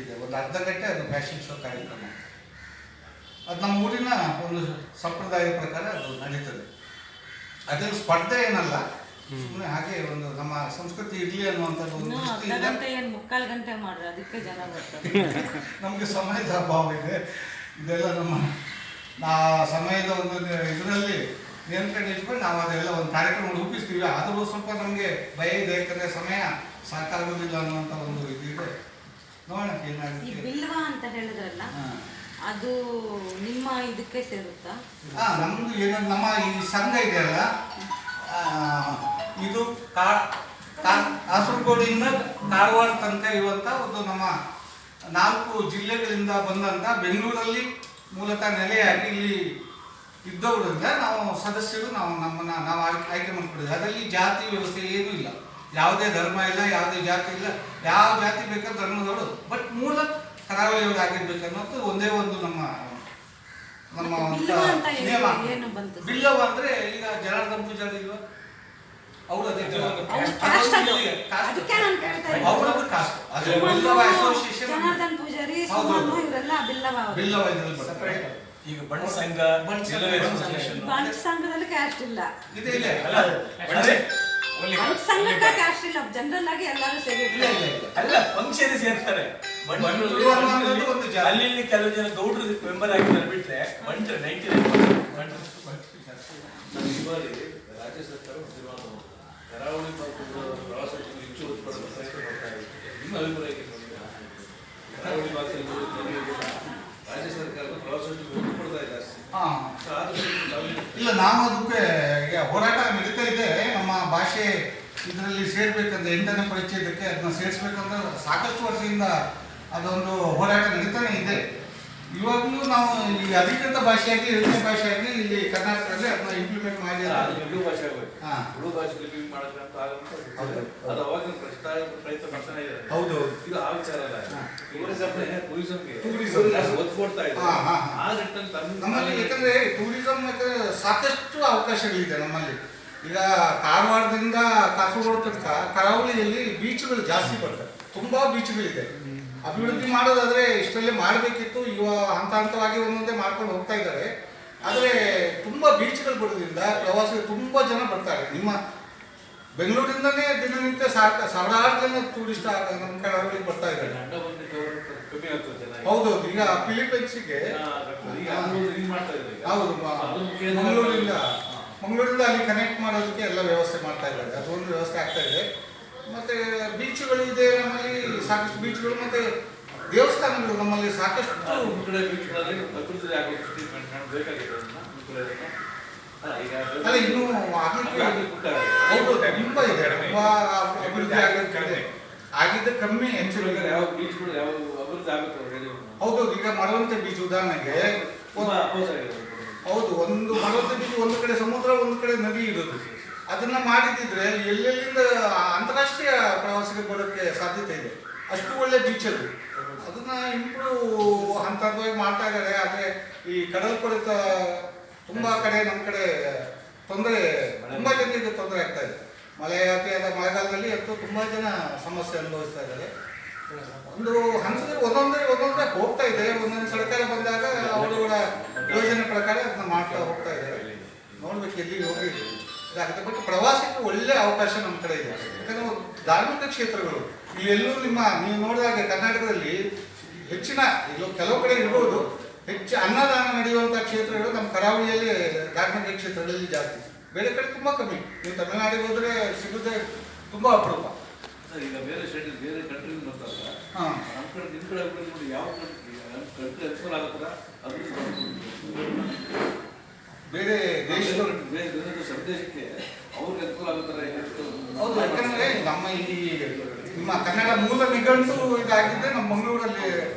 ಇದೆ, ಒಂದು ಅರ್ಧ ಗಂಟೆ ಅದು ಫ್ಯಾಷನ್ ಶೋ ಕಾರ್ಯಕ್ರಮ. ಅದು ನಮ್ಮ ಊರಿನ ಒಂದು ಸಂಪ್ರದಾಯದ ಪ್ರಕಾರ ಅದು ನಡೀತದೆ. ಅದೇನು ಸ್ಪರ್ಧೆ ಏನಲ್ಲ, ಸುಮ್ಮನೆ ಹಾಗೆ ಒಂದು ನಮ್ಮ ಸಂಸ್ಕೃತಿ ಇರಲಿ ಅನ್ನುವಂಥದ್ದು ಒಂದು ಮುಕ್ಕಾಲು ಗಂಟೆ ಮಾಡ್ರೆ ಅದಕ್ಕೆ ಜನ ಬರ್ತಾರೆ. ನಮಗೆ ಸಮಯದ ಅಭಾವ ಇದೆ, ಇದೆಲ್ಲ ನಮ್ಮ ಸಮಯದ ಒಂದು ಇದರಲ್ಲಿ ನಿಯಂತ್ರಣ ಇಟ್ಕೊಂಡು ನಾವು ಅದೆಲ್ಲ ಒಂದು ಕಾರ್ಯಕ್ರಮ ರೂಪಿಸ್ತೀವಿ. ಆದರೂ ಸ್ವಲ್ಪ ನಮಗೆ ಭಯ ಇದೆ, ಯಾಕಂದರೆ ಸಮಯ ಸಾಕಾಗೋದಿಲ್ಲ ಅನ್ನುವಂಥ ಒಂದು ಇದಿದೆ. ನೋಡೋಣ ಏನಾಗುತ್ತೆ. ಬಿಲ್ವ ಅಂತ ಹೇಳಿದ್ರಲ್ಲ, ಅದು ನಿಮ್ಮ ಇದಕ್ಕೆ ಸೇರುತ್ತಾ? ನಮ್ಮದು ಏನು ನಮ್ಮ ಈ ಸಂಘ ಇದೆಯಲ್ಲ, ಇದು ಕಾಸರಗೋಡಿಂದ ಕಾರವಾರ ತನಕ ಇರುವಂಥ ಒಂದು ನಮ್ಮ 4 ಜಿಲ್ಲೆಗಳಿಂದ ಬಂದಂಥ ಬೆಂಗಳೂರಲ್ಲಿ ಮೂಲತಃ ನೆಲೆಯಾಗಿ ಇಲ್ಲಿ ಇದ್ದವರಿಂದ ನಾವು ಸದಸ್ಯರು ನಾವು ಆಯ್ಕೆ ಮಾಡ್ಕೊಂಡಿದ್ದೀವಿ. ಅದರಲ್ಲಿ ಜಾತಿ ವ್ಯವಸ್ಥೆ ಏನೂ ಇಲ್ಲ, ಯಾವುದೇ ಧರ್ಮ ಇಲ್ಲ, ಯಾವುದೇ ಜಾತಿ ಇಲ್ಲ, ಯಾವ ಜಾತಿ ಬೇಕಾದ್ರೆ ಧರ್ಮದವರು, ಬಟ್ ಮೂಲ ಕರಾವಳಿಯವರು ಆಗಿರ್ಬೇಕನ್ನೋದು ಒಂದೇ ಒಂದು ನಮ್ಮ ನಿಯಮ. ಬಿಲ್ಲವ ಅಂದ್ರೆ ಈಗ ಜನಾರ್ದನ್ ಪೂಜಾರಿ ಇಲ್ವಾ, ಅವರು ಅದೇ ಅವರದ್ದು ಕಾಸ್ಟ್, ಅದು ಬಿಲ್ಲವ ಅಸೋಸಿಯೇಷನ್. ಬಿಲ್ಲವ ಇದರಲ್ಲಿ ಬರ್ತದೆ. ಈಗ ಬಣ್ಣ ಸಂಘ ಸಂಘದಲ್ಲಿ ಕ್ಯಾಸ್ಟ್ ಇಲ್ಲ, ಇದೆ ಇಲ್ಲ ಸಂಘಕ್ಕೆ ಕ್ಯಾಸ್ಟ್ ಇಲ್ಲ, ಜನರಲ್ ಆಗಿ ಎಲ್ಲರೂ ಸೇರಿರ್ತಾರೆ. ಅಲ್ಲ ಫಂಕ್ಷನ್ ಸೇರ್ತಾರೆ. ಅಲ್ಲಿ ಕೆಲವು ಜನ ಗೌಡ್ರು ಮೆಂಬರ್ ಆಗಿದ್ದಾರೆ ಬಿಟ್ರೆ ಬಂಟ್ರೆ 99% ರಾಜ್ಯ ಸರ್ಕಾರ ಕರಾವಳಿ ಪ್ರವಾಸೋದ್ಯಮ ಹೆಚ್ಚು ಒತ್ತು ಕೊಡಲು ಪ್ರಯತ್ನ ಮಾಡ್ತಾ ಇದೆ. ನಿಮ್ಮ ಅಭಿಪ್ರಾಯ ಕರಾವಳಿ ಭಾಗದಲ್ಲಿ ರಾಜ್ಯ ಸರ್ಕಾರ ಪ್ರವಾಸೋದ್ಯಮ ಒತ್ತು ಕೊಡ್ತಾ ಇದೆ ಅಷ್ಟೇ. ಇಲ್ಲ, ನಾವು ಅದಕ್ಕೆ ಈಗ ಹೋರಾಟ ನಡೀತಾ ಇದೆ. ನಮ್ಮ ಭಾಷೆ ಇದರಲ್ಲಿ ಸೇರ್ಬೇಕಂದ್ರೆ 8ನೇ ಪರಿಚಯದಕ್ಕೆ ಅದನ್ನ ಸೇರಿಸ್ಬೇಕಂದ್ರೆ ಸಾಕಷ್ಟು ವರ್ಷದಿಂದ ಅದೊಂದು ಹೋರಾಟ ನಡೀತಾನೆ ಇದೆ. ಇವಾಗಲೂ ನಾವು ಈ ಅಧಿಕೃತ ಭಾಷೆಯಾಗಿ 2ನೇ ಭಾಷೆಯಾಗಿ ಇಲ್ಲಿ ಕರ್ನಾಟಕದಲ್ಲಿ ಅದನ್ನ ಇಂಪ್ಲಿಮೆಂಟ್ ಮಾಡಿ ತುಳು ಭಾಷೆ ಆಗಬೇಕು. ತುಳು ಭಾಷೆ ಇಂಪ್ಲಿಮೆಂಟ್ ಮಾಡೋದಂತ ಅದು ಅವಾಗ ಪ್ರಯತ್ನ ಮಾಡ್ತಾನೆ ಇದೆ. ಹೌದು, ಇದು ಆ ವಿಚಾರ ಅಲ್ಲ. ಟೂರಿಸಂಗೆ ಒತ್ತು ಕೊಡ್ತಾ ಇದೆ. ನಮ್ಮಲ್ಲಿ ಯಾಕಂದ್ರೆ ಟೂರಿಸಂ ಸಾಕಷ್ಟು ಅವಕಾಶಗಳಿದೆ ನಮ್ಮಲ್ಲಿ. ಈಗ ಕಾರವಾರದಿಂದ ಕಾಸರಗೋಡು ತನಕ ಕರಾವಳಿಯಲ್ಲಿ ಬೀಚ್ಗಳು ಜಾಸ್ತಿ ಬರ್ತವೆ, ತುಂಬಾ ಬೀಚ್ಗಳಿದೆ. ಅಭಿವೃದ್ಧಿ ಮಾಡೋದಾದ್ರೆ ಇಷ್ಟರಲ್ಲೇ ಮಾಡಬೇಕಿತ್ತು. ಹಂತ ಹಂತವಾಗಿ ಒಂದೊಂದೇ ಮಾಡ್ಕೊಂಡು ಹೋಗ್ತಾ ಇದ್ದಾರೆ. ಆದರೆ ತುಂಬ ಬೀಚ್ಗಳು ಬರೋದ್ರಿಂದ ಪ್ರವಾಸಿಗರು ತುಂಬ ಜನ ಬರ್ತಾರೆ. ನಿಮ್ಮ ಬೆಂಗಳೂರಿಂದನೇ ದಿನನಿತ್ಯ ಸಾವಿರಾರು ಜನ ಟೂರಿಸ್ಟ್ ನಮ್ಮ ಕರಾವಳಿಗೆ ಬರ್ತಾ ಇದ್ದಾರೆ. ಹೌದೌದು, ಈಗ ಫಿಲಿಪೈನ್ಸಿಗೆ ಹೌದು ಮಂಗಳೂರಿಂದ ಅಲ್ಲಿ ಕನೆಕ್ಟ್ ಮಾಡೋದಕ್ಕೆ ಎಲ್ಲ ವ್ಯವಸ್ಥೆ ಮಾಡ್ತಾ ಇದ್ದಾರೆ. ಅದೊಂದು ವ್ಯವಸ್ಥೆ ಆಗ್ತಾ ಇದೆ. ಮತ್ತೆ ಬೀಚ್ಗಳು ಇದೆ ನಮ್ಮಲ್ಲಿ, ಸಾಕಷ್ಟು ಬೀಚ್ಗಳು, ಮತ್ತೆ ದೇವಸ್ಥಾನಗಳು ನಮ್ಮಲ್ಲಿ ಸಾಕಷ್ಟು. ಅಲ್ಲ, ಇನ್ನೂ ತುಂಬ ಇದೆ, ತುಂಬ ಅಭಿವೃದ್ಧಿ ಆಗಿದ್ದ ಕಮ್ಮಿ. ಹೌದೌದು, ಈಗ ಮರವಂತೆ ಬೀಚ್ ಉದಾಹರಣೆಗೆ, ಹೌದು, ಒಂದು ಮರವಂತೆ ಬೀಚ್ ಒಂದು ಕಡೆ ಸಮುದ್ರ, ಒಂದು ಕಡೆ ನದಿ ಇರೋದು. ಅದನ್ನ ಮಾಡಿದ್ರೆ ಎಲ್ಲೆಲ್ಲಿಂದ ಅಂತಾರಾಷ್ಟ್ರೀಯ ಪ್ರವಾಸಿಗರು ಬರೋಕ್ಕೆ ಸಾಧ್ಯತೆ ಇದೆ. ಅಷ್ಟು ಒಳ್ಳೆ ಬೀಚ್ ಅದು. ಅದನ್ನ ಇಂಪ್ರೂವ್ ಹಂತವಾಗಿ ಮಾಡ್ತಾ ಇದ್ದಾರೆ. ಆದರೆ ಈ ಕಡಲ್ ಕೊರೆತ ತುಂಬಾ ಕಡೆ ನಮ್ಮ ಕಡೆ ತೊಂದರೆ, ತುಂಬಾ ಜನರಿಗೆ ತೊಂದರೆ ಆಗ್ತಾ ಇದೆ. ಅತಿಯಾದ ಮಳೆಗಾಲದಲ್ಲಿ ಅಂತೂ ತುಂಬಾ ಜನ ಸಮಸ್ಯೆ ಅನುಭವಿಸ್ತಾ ಇದ್ದಾರೆ. ಒಂದು ಹಂತದಲ್ಲಿ ಒಂದೊಂದೇ ಹೋಗ್ತಾ ಇದೆ. ಒಂದೊಂದು ಸರ್ಕಾರ ಬಂದಾಗ ಅವರುಗಳ ಯೋಜನೆ ಪ್ರಕಾರ ಅದನ್ನ ಮಾಡ್ತಾ ಹೋಗ್ತಾ ಇದ್ದಾರೆ. ನೋಡ್ಬೇಕು ಎಲ್ಲಿ ಹೋಗಿ ಇದಾಗುತ್ತೆ. ಬಟ್ ಪ್ರವಾಸಕ್ಕೆ ಒಳ್ಳೆ ಅವಕಾಶ ನಮ್ಮ ಕಡೆ ಇದೆ. ಯಾಕಂದ್ರೆ ಧಾರ್ಮಿಕ ಕ್ಷೇತ್ರಗಳು ಇಲ್ಲೆಲ್ಲೂ ನೀವು ನೋಡಿದಾಗ ಕರ್ನಾಟಕದಲ್ಲಿ ಹೆಚ್ಚಿನ ಕೆಲವು ಕಡೆ ಇರ್ಬೋದು, ಹೆಚ್ಚು ಅನ್ನದಾನ ನಡೆಯುವಂಥ ಕ್ಷೇತ್ರಗಳು ನಮ್ಮ ಕರಾವಳಿಯಲ್ಲಿ ಧಾರ್ಮಿಕ ಕ್ಷೇತ್ರಗಳಲ್ಲಿ ಜಾಸ್ತಿ. ಬೇರೆ ಕಡೆ ತುಂಬ ಕಮ್ಮಿ. ನೀವು ತಮಿಳುನಾಡಿಗೆ ಹೋದ್ರೆ ಸಿಗೋದೇ ತುಂಬ ಅಪರೂಪ. ಈಗ ಬೇರೆ ಸ್ಟೇಟ್ ಬೇರೆ ಕಂಟ್ರಿ ಬರ್ತಾರಲ್ಲ, ನಮ್ಮ ಕಡೆ ನಿಮ್ಮ ಕಡೆ ನೋಡಿ ಯಾವ ಕಂಟ್ರಿ ಅನುಕೂಲ ಆಗುತ್ತಲ್ಲ ಅದು ಬೇರೆ ದೇಶದವರು ಸಂದೇಶಕ್ಕೆ ಅವ್ರಿಗೆ ಅನುಕೂಲ ಆಗುತ್ತಾರೆ. ಹೌದು, ಯಾಕಂದ್ರೆ ನಮ್ಮ ನಿಮ್ಮ ಕನ್ನಡ ಮೂಲ ನಿಘಂಟು ಇದಾಗಿದ್ದರೆ ನಮ್ಮ ಮಂಗಳೂರಲ್ಲಿ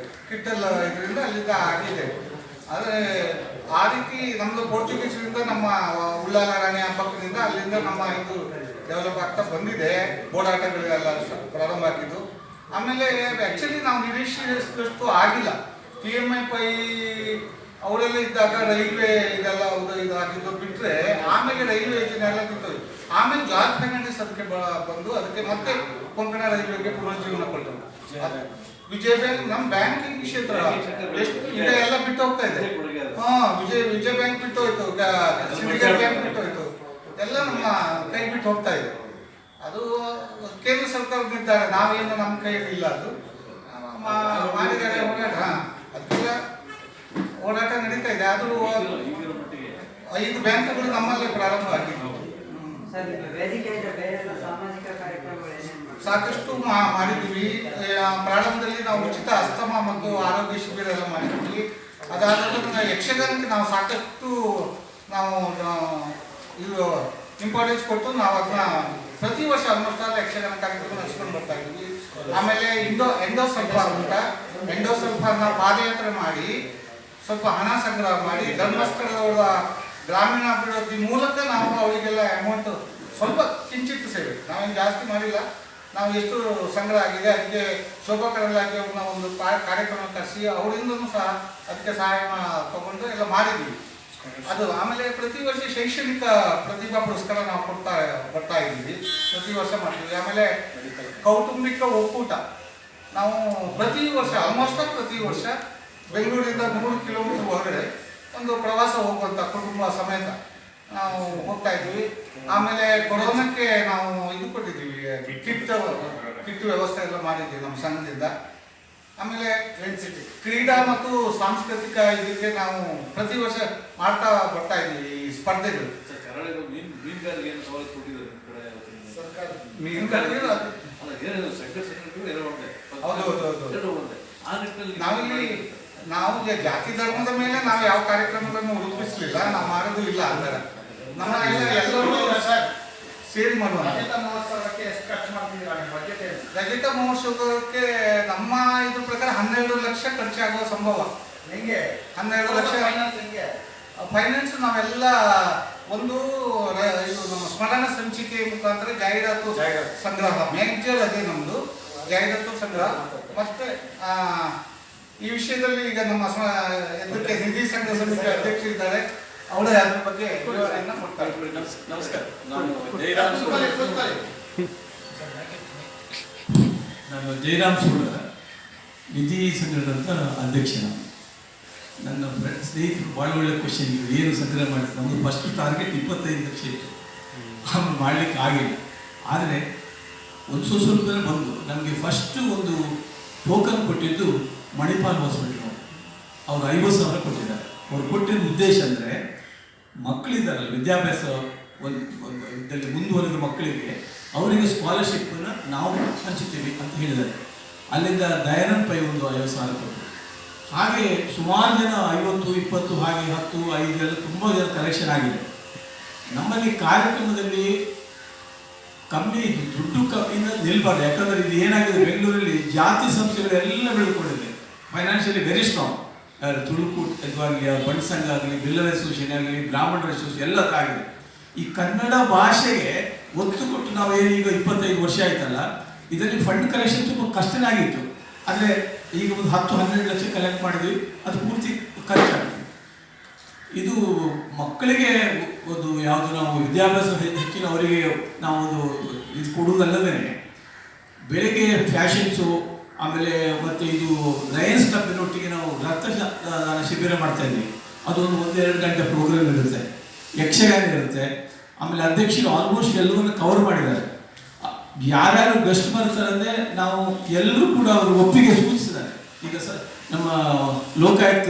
ಕಿಟ್ಟಲ್ ಇದರಿಂದ ಅಲ್ಲಿಂದ ಆಗಿದೆ. ಆದರೆ ಆ ರೀತಿ ನಮ್ಮದು ಪೋರ್ಚುಗೀಸರಿಂದ ನಮ್ಮ ಉಳ್ಳಾಲ ರಾಣಿ ಹಬ್ಬದಿಂದ ಅಲ್ಲಿಂದ ನಮ್ಮ ಇದು ಡೆವಲಪ್ ಆಗ್ತಾ ಬಂದಿದೆ. ಓಡಾಟಗಳೆಲ್ಲ ಪ್ರಾರಂಭ ಆಗಿದ್ದು. ಆಮೇಲೆ ಆ್ಯಕ್ಚುಲಿ ನಾವು ನಿರೀಕ್ಷಿಸಿದಷ್ಟು ಆಗಿಲ್ಲ. PMI ಅವರೆಲ್ಲ ಇದ್ದಾಗ ರೈಲ್ವೆ ಇದೆಲ್ಲ ಇದಾಗಿದ್ದು ಬಿಟ್ಟರೆ ಆಮೇಲೆ ರೈಲ್ವೆ ಯೋಜನೆ ಎಲ್ಲ ಬಿಟ್ಟು ಆಮೇಲೆ ಜಾರ್ಜ್ ಫರ್ನಾಂಡಿಸ್ ಅದಕ್ಕೆ ಬಂದು ಅದಕ್ಕೆ ಮತ್ತೆ ಕೊಂಕಣ ರೈಲ್ವೆಗೆ ಪುನರುಜ್ಜೀವನ ಕೊಟ್ಟರು. ವಿಜಯ ಬ್ಯಾಂಕ್ ನಮ್ಮ ಬ್ಯಾಂಕಿಂಗ್ ಕ್ಷೇತ್ರ ಎಷ್ಟು ಈಗ ಎಲ್ಲ ಬಿಟ್ಟು ಹೋಗ್ತಾ ಇದೆ. ಕೊಡುಗೆ ಅದು. ವಿಜಯ ಬ್ಯಾಂಕ್ ಬಿಟ್ಟು ಹೋಯ್ತು, ಸಿಂಡಿಕೇಟ್ ಬ್ಯಾಂಕ್ ಬಿಟ್ಟು ಹೋಯ್ತು, ಎಲ್ಲ ನಮ್ಮ ಕೈ ಬಿಟ್ಟು ಹೋಗ್ತಾ ಇದೆ. ಅದು ಕೇಂದ್ರ ಸರ್ಕಾರದ ನಿರ್ಧಾರ, ನಾವೇನು ನಮ್ಮ ಕೈಯಲ್ಲಿ ಇಲ್ಲ. ಅದು ಮಾಡಿದ್ದಾರೆ ಹೋರಾಟ, ಅದಕ್ಕೆಲ್ಲ ಹೋರಾಟ ನಡೀತಾ ಇದೆ. ಅದು ಈಗಿನ ಮಟ್ಟಿಗೆ 5 ಬ್ಯಾಂಕ್ಗಳು ನಮ್ಮಲ್ಲೇ ಪ್ರಾರಂಭ ಆಗಿದ್ದು. ಸರ್, ವೇದಿಕೆಯಿಂದ ಬೇರೆ ಎಲ್ಲ ಸಾಮಾಜಿಕ ಕಾರ್ಯಕ್ರಮಗಳು ಏನೇನು ಮಾಡ್ತಾರೆ? ಸಾಕಷ್ಟು ಮಾಡಿದ್ವಿ. ಪ್ರಾರಂಭದಲ್ಲಿ ನಾವು ಉಚಿತ ಅಸ್ತಮ ಮತ್ತು ಆರೋಗ್ಯ ಶಿಬಿರ ಎಲ್ಲ ಮಾಡಿದ್ವಿ. ಅದಾದ ನಂತರ ಯಕ್ಷಗಾನಕ್ಕೆ ನಾವು ಸಾಕಷ್ಟು ನಾವು ಇದು ಇಂಪಾರ್ಟೆನ್ಸ್ ಕೊಟ್ಟು ನಾವು ಅದನ್ನ ಪ್ರತಿ ವರ್ಷ ಆಲ್ಮೋಸ್ಟ್ ಆಲ್ ಯಕ್ಷಗಾನ ಕಾರ್ಯಕ್ರಮ ನಡೆಸ್ಕೊಂಡು ಬರ್ತಾ ಇದ್ವಿ. ಆಮೇಲೆ ಎಂಡೋಸಲ್ಫಾನ್ ಅಂತ, ಎಂಡೋಸಲ್ಫಾನ್ನ ಪಾದಯಾತ್ರೆ ಮಾಡಿ ಸ್ವಲ್ಪ ಹಣ ಸಂಗ್ರಹ ಮಾಡಿ ಧರ್ಮಸ್ಥಳದ ಗ್ರಾಮೀಣಾಭಿವೃದ್ಧಿ ಮೂಲಕ ನಾವು ಅವರಿಗೆಲ್ಲ ಅಮೌಂಟ್ ಸ್ವಲ್ಪ ಕಿಂಚಿತ್ತು ಸೇವೆ, ನಾವೇನು ಜಾಸ್ತಿ ಮಾಡಿಲ್ಲ. ನಾವು ಎಷ್ಟು ಸಂಗ್ರಹ ಆಗಿದೆ ಅದಕ್ಕೆ ಶೋಭಾ ಕರಂದ್ಲಾಜೆ ಅವ್ರನ್ನ ಒಂದು ಕಾರ್ಯಕ್ರಮ ಕರೆಸಿ ಅವರಿಂದನೂ ಸಹ ಅದಕ್ಕೆ ಸಹಾಯ ತಗೊಂಡು ಎಲ್ಲ ಮಾಡಿದ್ವಿ. ಅದು ಆಮೇಲೆ ಪ್ರತಿ ವರ್ಷ ಶೈಕ್ಷಣಿಕ ಪ್ರತಿಭಾ ಪುರಸ್ಕಾರ ನಾವು ಬರ್ತಾ ಇದ್ದೀವಿ, ಪ್ರತಿ ವರ್ಷ ಮಾಡ್ತೀವಿ. ಆಮೇಲೆ ಕೌಟುಂಬಿಕ ಒಕ್ಕೂಟ ನಾವು ಪ್ರತಿ ವರ್ಷ ಆಲ್ಮೋಸ್ಟ್ ಪ್ರತಿ ವರ್ಷ ಬೆಂಗಳೂರಿಂದ 3 ಕಿಲೋಮೀಟರ್ ಹೊರಗಡೆ ಒಂದು ಪ್ರವಾಸ ಹೋಗುವಂಥ ಕುಟುಂಬ ಸಮೇತ ನಾವು ಹೋಗ್ತಾ ಇದ್ವಿ. ಆಮೇಲೆ ಕೊರೋನಾಕ್ಕೆ ನಾವು ಇದು ಕೊಟ್ಟಿದ್ದೀವಿ, ಕಿಟ್ ವ್ಯವಸ್ಥೆ ಎಲ್ಲ ಮಾಡಿದ್ದೀವಿ ನಮ್ಮ ಸಂಘದಿಂದ. ಆಮೇಲೆ ಕ್ರೀಡಾ ಮತ್ತು ಸಾಂಸ್ಕೃತಿಕ ಇದಕ್ಕೆ ನಾವು ಪ್ರತಿ ವರ್ಷ ಮಾಡ್ತಾ ಬರ್ತಾ ಇದ್ದೀವಿ ಈ ಸ್ಪರ್ಧೆಗಳು. ಕರಾವಳಿ ಮೀನುಗಾರಿಗೆ ಏನು ಸವಲತ್ತು ಕೊಟ್ಟಿದ್ದಾರೆ ನಿಮ್ಮ ಕಡೆ ಅವತ್ತಿನ? ಸರ್ಕಾರ ಮೀನುಗಾರಿಕೆ ಅಲ್ಲ, ಏನೇನು ಸಂಘಟನೆಗಳು ಏನೋ ಒಂದೇ. ಹೌದು. ಎರಡು ಒಂದೇ. ಆ ನಿಟ್ಟಿನಲ್ಲಿ ನಾವಿಲ್ಲಿ ನಾವು ಜಾತಿ ಧರ್ಮದ ಮೇಲೆ ನಾವು ಯಾವ ಕಾರ್ಯಕ್ರಮಗಳನ್ನು ರೂಪಿಸಲಿಲ್ಲ, ನಾವು ಮಾಡೋದು ಇಲ್ಲ. ಅಂದರೆ ನಮ್ಮ ಎಲ್ಲರೂ ಸೇರಿ ಮಾಡುವ ರಜತ ಮಹೋತ್ಸವಕ್ಕೆ ಎಷ್ಟು ಖರ್ಚು ಮಾಡ್ತಿದ್ದೀರಾ? ರಜತ ಮಹೋತ್ಸವಕ್ಕೆ ನಮ್ಮ ಇದ್ರ ಪ್ರಕಾರ 12 ಲಕ್ಷ ಖರ್ಚಾಗುವ ಸಂಭವ. ಹೆಂಗೆ 12 ಲಕ್ಷ ಫೈನಾನ್ಸ್ ನಾವೆಲ್ಲ ಒಂದು ಇದು ನಮ್ಮ ಸ್ಮರಣ ಸಂಚಿಕೆ ಮುಖಾಂತರ ಜಾಹೀರಾತು ಸಂಗ್ರಹ, ಮೇಜರ್ ಅದೇ ನಮ್ಮದು ಜಾಹೀರಾತು ಸಂಗ್ರಹ. ಮತ್ತೆ ಈ ವಿಷಯದಲ್ಲಿ ಈಗ ನಮ್ಮ ಇದಕ್ಕೆ ನಿಧಿ ಸಂಘ ಸಮಿತಿ ಅಧ್ಯಕ್ಷರಿದ್ದಾರೆ, ಅವರೇ ಅದ್ರ ಬಗ್ಗೆ ವಿವರಣೆಯನ್ನು ಕೊಡ್ತಾರೆ. ನಮಸ್ಕಾರ, ನಾನು ಜಯರಾಮ್ ಸೂಳ, ನಿಧಿ ಸಂಘಟದ ಅಧ್ಯಕ್ಷ. ನನ್ನ ಸ್ನೇಹಿತರು ಭಾಳ ಒಳ್ಳೆ ಕ್ವಶನ್, ಏನು ಸಂಗ್ರಹ ಮಾಡಿದ್ರು. ನಮ್ಮದು ಫಸ್ಟ್ ಟಾರ್ಗೆಟ್ 25 ಲಕ್ಷ ಇತ್ತು, ಆಮೇಲೆ ಮಾಡಲಿಕ್ಕೆ ಆಗಿಲ್ಲ. ಆದರೆ ಒಂದು ಸ್ವಲ್ಪ ಬಂದು ನಮಗೆ ಫಸ್ಟು ಒಂದು ಟೋಕನ್ ಕೊಟ್ಟಿದ್ದು ಮಣಿಪಾಲ್ ಹಾಸ್ಪಿಟ್ಲು, ಅವರು 50,000 ಕೊಟ್ಟಿದ್ದಾರೆ. ಅವ್ರು ಕೊಟ್ಟಿದ್ದ ಉದ್ದೇಶ ಅಂದರೆ ಮಕ್ಕಳಿದ್ದಾರಲ್ಲ, ವಿದ್ಯಾಭ್ಯಾಸ ಒಂದು ಇದರಲ್ಲಿ ಮುಂದುವರೆದ ಮಕ್ಕಳಿಗೆ ಅವರಿಗೆ ಸ್ಕಾಲರ್ಶಿಪ್ಪನ್ನು ನಾವು ಹಂಚುತ್ತೀವಿ ಅಂತ ಹೇಳಿದ್ದಾರೆ. ಅಲ್ಲಿಂದ ದಯಾನಂದ್ ಪೈ ಒಂದು 50,000 ಕೊಟ್ಟರು. ಹಾಗೆ ಸುಮಾರು ಜನ 50, 20 ಹಾಗೆ 10, 5 ಎಲ್ಲ ತುಂಬ ಜನ ಕಲೆಕ್ಷನ್ ಆಗಿದೆ. ನಮ್ಮಲ್ಲಿ ಕಾರ್ಯಕ್ರಮದಲ್ಲಿ ಕಮ್ಮಿ ದುಡ್ಡು ಕಮ್ಮಿಯಿಂದ ನಿಲ್ಬಾರ್ದು. ಯಾಕಂದರೆ ಇದು ಏನಾಗಿದೆ, ಬೆಂಗಳೂರಲ್ಲಿ ಜಾತಿ ಸಂಸ್ಥೆಗಳೆಲ್ಲ ಬೆಳ್ಕೊಂಡಿದೆ, ಫೈನಾನ್ಷಿಯಲಿ ವೆರಿ ಸ್ಟ್ರಾಂಗ್. ತುಳುಕು ಇದಾಗಲಿ, ಬಂಡ್ ಸಂಘ ಆಗಲಿ, ಬಿಲ್ಲರ್ ಅಸೋಸಿಯೇಷನ್ ಆಗಲಿ, ಬ್ರಾಹ್ಮಣರ ಅಸೋಸಿಯೇಷನ್ ಎಲ್ಲ ಆಗಿದೆ. ಈ ಕನ್ನಡ ಭಾಷೆಗೆ ಒತ್ತು ಕೊಟ್ಟು ನಾವೇನು ಈಗ 25 ವರ್ಷ ಆಯ್ತಲ್ಲ, ಇದರಲ್ಲಿ ಫಂಡ್ ಕಲೆಕ್ಷನ್ ತುಂಬ ಕಷ್ಟನೇ ಆಗಿತ್ತು. ಆದರೆ ಈಗ ಒಂದು 10-12 ಲಕ್ಷ ಕಲೆಕ್ಟ್ ಮಾಡಿದ್ವಿ, ಅದು ಪೂರ್ತಿ ಖರ್ಚಾಗಿದೆ. ಇದು ಮಕ್ಕಳಿಗೆ ಒಂದು ಯಾವುದು ನಾವು ವಿದ್ಯಾಭ್ಯಾಸ ಹೆಚ್ಚಿನ ಅವರಿಗೆ ನಾವು ಒಂದು ಇದು ಕೊಡುವುದಲ್ಲದೇ ಬೆಳಗ್ಗೆ ಫ್ಯಾಷನ್ಸು, ಆಮೇಲೆ ಮತ್ತು ಇದು ಲಯನ್ಸ್ ಕ್ಲಬ್ಬಿನೊಟ್ಟಿಗೆ ನಾವು ರಕ್ತದಾನ ಶಿಬಿರ ಮಾಡ್ತಾ ಇದ್ವಿ. ಅದೊಂದು 1-2 ಗಂಟೆ ಪ್ರೋಗ್ರಾಮ್ ಇರುತ್ತೆ, ಯಕ್ಷಗಾನ ಇರುತ್ತೆ. ಆಮೇಲೆ ಅಧ್ಯಕ್ಷರು ಆಲ್ಮೋಸ್ಟ್ ಎಲ್ಲವನ್ನ ಕವರ್ ಮಾಡಿದ್ದಾರೆ. ಯಾರ್ಯಾರು ಗೆಸ್ಟ್ ಬರ್ತಾರೆ ಅಂದರೆ ನಾವು ಎಲ್ಲರೂ ಕೂಡ ಅವರು ಒಪ್ಪಿಗೆ ಸೂಚಿಸಿದ್ದಾರೆ. ಈಗ ನಮ್ಮ ಲೋಕಾಯುಕ್ತ,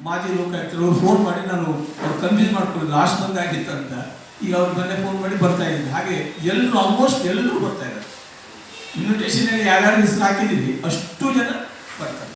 ಮಾಜಿ ಲೋಕಾಯುಕ್ತರು ಫೋನ್ ಮಾಡಿ ನಾನು ಅವ್ರು ಕನ್ವಿನ್ಸ್ ಮಾಡ್ಕೊಂಡು ಲಾಸ್ಟ್ ಬಂದ್ ಆಗಿತ್ತು ಅಂತ, ಈಗ ಅವ್ರು ಮೊನ್ನೆ ಫೋನ್ ಮಾಡಿ ಬರ್ತಾ ಇದ್ದೀನಿ. ಹಾಗೆ ಎಲ್ಲರೂ ಆಲ್ಮೋಸ್ಟ್ ಎಲ್ಲರೂ ಬರ್ತಾ ಇದ್ದಾರೆ. ಇನ್ವಿಟೇಷನ್ ಯಾರ್ಯಾರು ಹೆಸರು ಹಾಕಿದ್ದೀವಿ ಅಷ್ಟು ಜನ ಬರ್ತಾರೆ.